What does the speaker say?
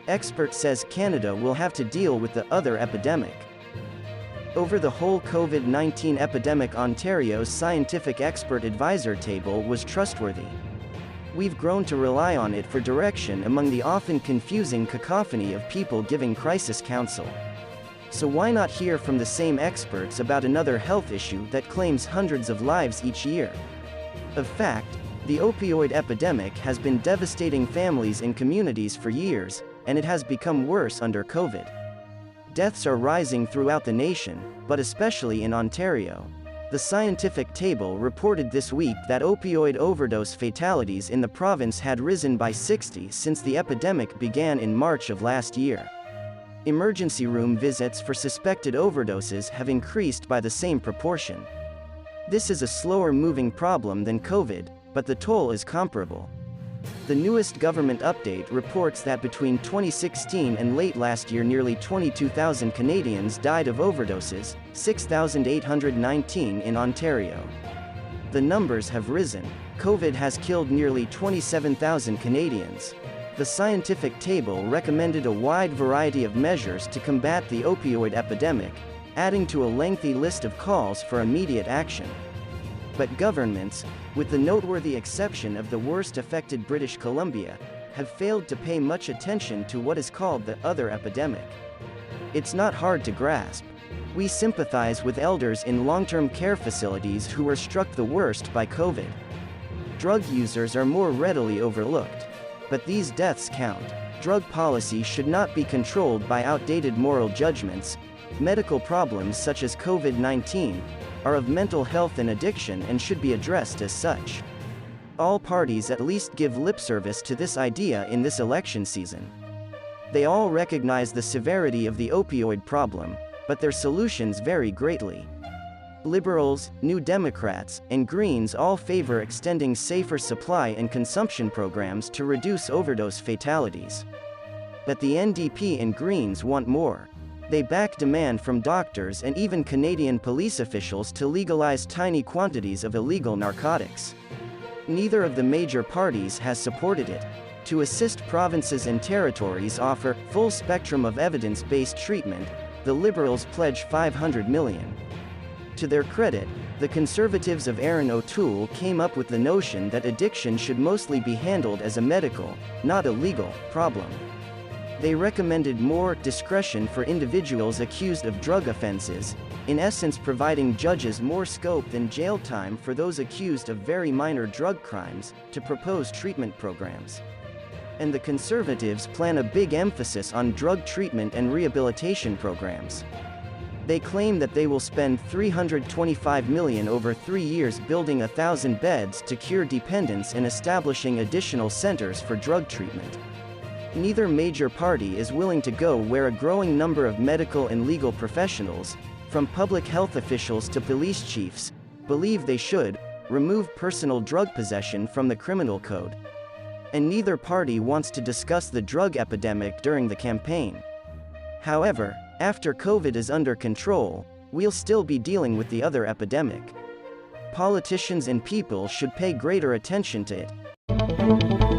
Expert says Canada will have to deal with the other epidemic. Over the whole COVID-19 epidemic, Ontario's scientific expert advisor table was trustworthy. We've grown to rely on it for direction among the often confusing cacophony of people giving crisis counsel. So why not hear from the same experts about another health issue that claims hundreds of lives each year? Of fact, the opioid epidemic has been devastating families and communities for years, and it has become worse under COVID. Deaths are rising throughout the nation, but especially in Ontario. The scientific table reported this week that opioid overdose fatalities in the province had risen by 60 since the epidemic began in March of last year. Emergency room visits for suspected overdoses have increased by the same proportion. This is a slower-moving problem than COVID, but the toll is comparable. The newest government update reports that between 2016 and late last year nearly 22,000 Canadians died of overdoses, 6,819 in Ontario. The numbers have risen. COVID has killed nearly 27,000 Canadians. The scientific table recommended a wide variety of measures to combat the opioid epidemic, adding to a lengthy list of calls for immediate action. But governments, with the noteworthy exception of the worst affected British Columbia, have failed to pay much attention to what is called the other epidemic. It's not hard to grasp. We sympathize with elders in long-term care facilities who were struck the worst by COVID. Drug users are more readily overlooked. But these deaths count. Drug policy should not be controlled by outdated moral judgments. Medical problems such as COVID-19 are of mental health and addiction and should be addressed as such. All parties at least give lip service to this idea in this election season. They all recognize the severity of the opioid problem, but their solutions vary greatly. Liberals, New Democrats, and Greens all favor extending safer supply and consumption programs to reduce overdose fatalities. But the NDP and Greens want more. They back demand from doctors and even Canadian police officials to legalize tiny quantities of illegal narcotics. Neither of the major parties has supported it. To assist provinces and territories offer full spectrum of evidence-based treatment, the Liberals pledge $500 million. To their credit, the Conservatives of Aaron O'Toole came up with the notion that addiction should mostly be handled as a medical, not a legal, problem. They recommended more discretion for individuals accused of drug offenses, in essence providing judges more scope than jail time for those accused of very minor drug crimes, to propose treatment programs. And the Conservatives plan a big emphasis on drug treatment and rehabilitation programs. They claim that they will spend $325 million over 3 years building 1,000 beds to cure dependence and establishing additional centers for drug treatment. Neither major party is willing to go where a growing number of medical and legal professionals, from public health officials to police chiefs, believe they should remove personal drug possession from the criminal code. And neither party wants to discuss the drug epidemic during the campaign. However, after COVID is under control, we'll still be dealing with the other epidemic. Politicians and people should pay greater attention to it.